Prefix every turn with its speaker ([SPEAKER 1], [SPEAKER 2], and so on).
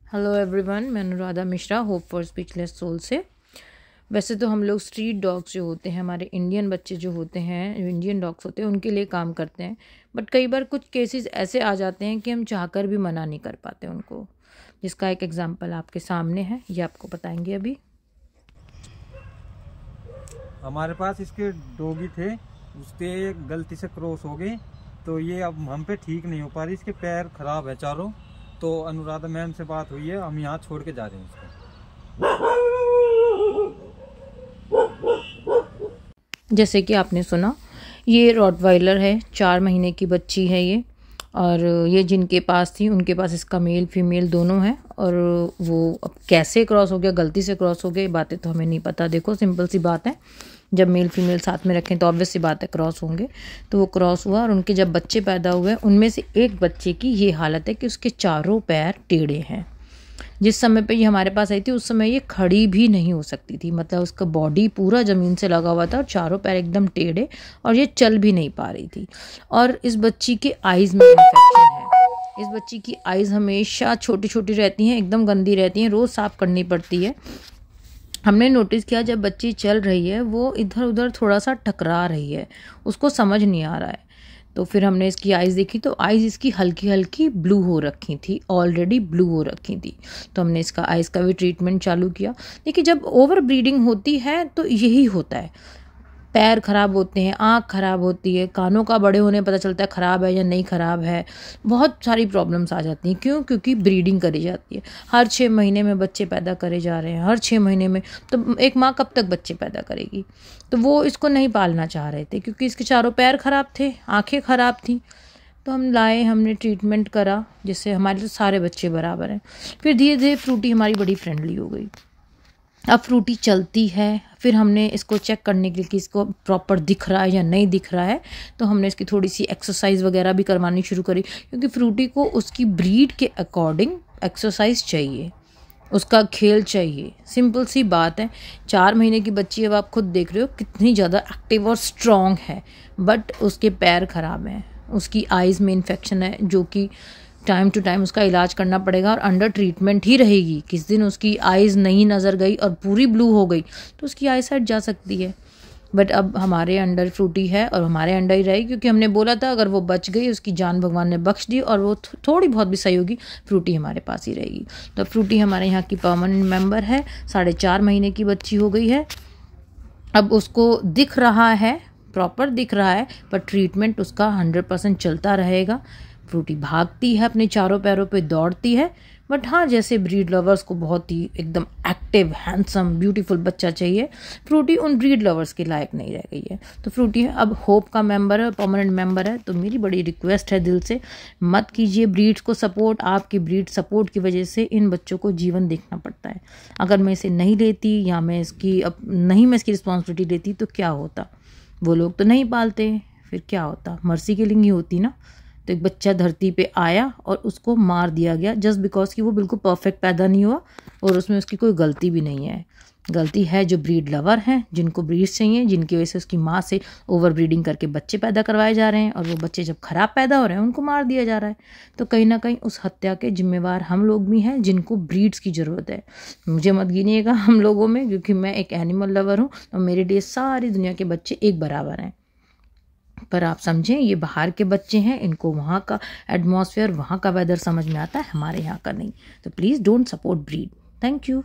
[SPEAKER 1] Hello everyone, मैं Anuradha Mishra, hope for speechless soul से। वैसे तो हम लोग स्ट्रीट डॉग्स जो होते हैं, हमारे इंडियन बच्चे जो होते हैं, जो इंडियन डॉग्स होते हैं, उनके लिए काम करते हैं। बट कई बार कुछ केसेस ऐसे आ जाते हैं कि हम चाहकर भी मना नहीं कर पाते उनको, जिसका एक एग्जांपल आपके सामने है, ये आपको बताएंगे अभी।
[SPEAKER 2] हमारे पास इसके डॉगी थे, उसके गलती से क्रॉस हो गए, तो ये अब हम पे ठीक नहीं हो पा रही। इसके पैर खराब है चारों। तो अनुराधा मैम से बात हुई है, हम यहाँ छोड़ के जा रहे हैं इसको।
[SPEAKER 1] जैसे कि आपने सुना, ये रॉटवाइलर है, 4 महीने की बच्ची है ये। और ये जिनके पास थी उनके पास इसका मेल फीमेल दोनों है। और वो अब कैसे क्रॉस हो गया, गलती से क्रॉस हो गया, बातें तो हमें नहीं पता। देखो, सिंपल सी बात है, जब मेल फीमेल साथ में रखें तो ऑब्वियस सी बात है क्रॉस होंगे। तो वो क्रॉस हुआ और उनके जब बच्चे पैदा हुए, उनमें से एक बच्चे की ये हालत है कि उसके चारों पैर टेढ़े हैं। जिस समय पे ये हमारे पास आई थी उस समय ये खड़ी भी नहीं हो सकती थी, मतलब उसका बॉडी पूरा ज़मीन से लगा हुआ था और चारों पैर एकदम टेढ़े, और ये चल भी नहीं पा रही थी। और इस बच्ची के आइज़ में इन्फेक्शन है। इस बच्ची की आइज़ हमेशा छोटी छोटी रहती हैं, एकदम गंदी रहती हैं, रोज़ साफ़ करनी पड़ती है। हमने नोटिस किया जब बच्ची चल रही है वो इधर उधर थोड़ा सा टकरा रही है, उसको समझ नहीं आ रहा है। तो फिर हमने इसकी आइज़ देखी तो आइज़ इसकी हल्की हल्की ब्लू हो रखी थी, ऑलरेडी ब्लू हो रखी थी। तो हमने इसका आइज़ का भी ट्रीटमेंट चालू किया। देखिए, जब ओवर ब्रीडिंग होती है तो यही होता है, पैर खराब होते हैं, आँख खराब होती है, कानों का बड़े होने पता चलता है ख़राब है या नहीं ख़राब है। बहुत सारी प्रॉब्लम्स आ जाती हैं। क्यों? क्योंकि ब्रीडिंग करी जाती है। हर 6 महीने में बच्चे पैदा करे जा रहे हैं, हर 6 महीने में। तो एक माँ कब तक बच्चे पैदा करेगी? तो वो इसको नहीं पालना चाह रहे थे क्योंकि इसके चारों पैर ख़राब थे, आँखें ख़राब थी। तो हम लाए, हमने ट्रीटमेंट करा, जिससे हमारे तो सारे बच्चे बराबर हैं। फिर धीरे धीरे फ्रूटी हमारी बड़ी फ्रेंडली हो गई। अब फ्रूटी चलती है। फिर हमने इसको चेक करने के लिए कि इसको प्रॉपर दिख रहा है या नहीं दिख रहा है, तो हमने इसकी थोड़ी सी एक्सरसाइज वगैरह भी करवानी शुरू करी, क्योंकि फ्रूटी को उसकी ब्रीड के अकॉर्डिंग एक्सरसाइज चाहिए, उसका खेल चाहिए। सिंपल सी बात है। 4 महीने की बच्ची, अब आप खुद देख रहे हो कितनी ज़्यादा एक्टिव और स्ट्रॉन्ग है, बट उसके पैर खराब हैं, उसकी आइज़ में इन्फेक्शन है, जो कि टाइम टू टाइम उसका इलाज करना पड़ेगा और अंडर ट्रीटमेंट ही रहेगी। किस दिन उसकी आइज़ नहीं नज़र गई और पूरी ब्लू हो गई तो उसकी आई साइड जा सकती है। बट अब हमारे अंडर फ्रूटी है और हमारे अंडर ही रहेगी, क्योंकि हमने बोला था अगर वो बच गई, उसकी जान भगवान ने बख्श दी और वो थोड़ी बहुत भी सही होगी, फ्रूटी हमारे पास ही रहेगी। तो फ्रूटी हमारे यहाँ की परमानेंट मेंबर है। 4.5 महीने की बच्ची हो गई है। अब उसको दिख रहा है, प्रॉपर दिख रहा है, पर ट्रीटमेंट उसका 100% चलता रहेगा। फ्रूटी भागती है, अपने चारों पैरों पे दौड़ती है। बट हाँ, जैसे ब्रीड लवर्स को बहुत ही एकदम एक्टिव, हैंडसम, ब्यूटीफुल बच्चा चाहिए, फ्रूटी उन ब्रीड लवर्स के लायक नहीं रह गई है। तो फ्रूटी अब होप का मेंबर है, परमानेंट मेंबर है। तो मेरी बड़ी रिक्वेस्ट है दिल से, मत कीजिए ब्रीड्स को सपोर्ट। आपकी ब्रीड सपोर्ट की वजह से इन बच्चों को जीवन देखना पड़ता है। अगर मैं इसे नहीं लेती या मैं इसकी इसकी रिस्पॉन्सिबिलिटी लेती तो क्या होता? वो लोग तो नहीं पालते, फिर क्या होता? मर्सी किलिंग ही होती ना। तो एक बच्चा धरती पे आया और उसको मार दिया गया जस्ट बिकॉज कि वो बिल्कुल परफेक्ट पैदा नहीं हुआ और उसमें उसकी कोई गलती भी नहीं है। गलती है जो ब्रीड लवर हैं, जिनको ब्रीड्स चाहिए, जिनकी वजह से उसकी माँ से ओवर ब्रीडिंग करके बच्चे पैदा करवाए जा रहे हैं, और वो बच्चे जब खराब पैदा हो रहे हैं उनको मार दिया जा रहा है। तो कहीं ना कहीं उस हत्या के जिम्मेवार हम लोग भी हैं, जिनको ब्रीड्स की ज़रूरत है। मुझे मत गिनिएगा हम लोगों में, क्योंकि मैं एक एनिमल लवर हूँ और मेरे लिए सारी दुनिया के बच्चे एक बराबर हैं। पर आप समझें, ये बाहर के बच्चे हैं, इनको वहाँ का एटमॉस्फेयर, वहाँ का वेदर समझ में आता है, हमारे यहाँ का नहीं। तो please don't support breed. Thank you.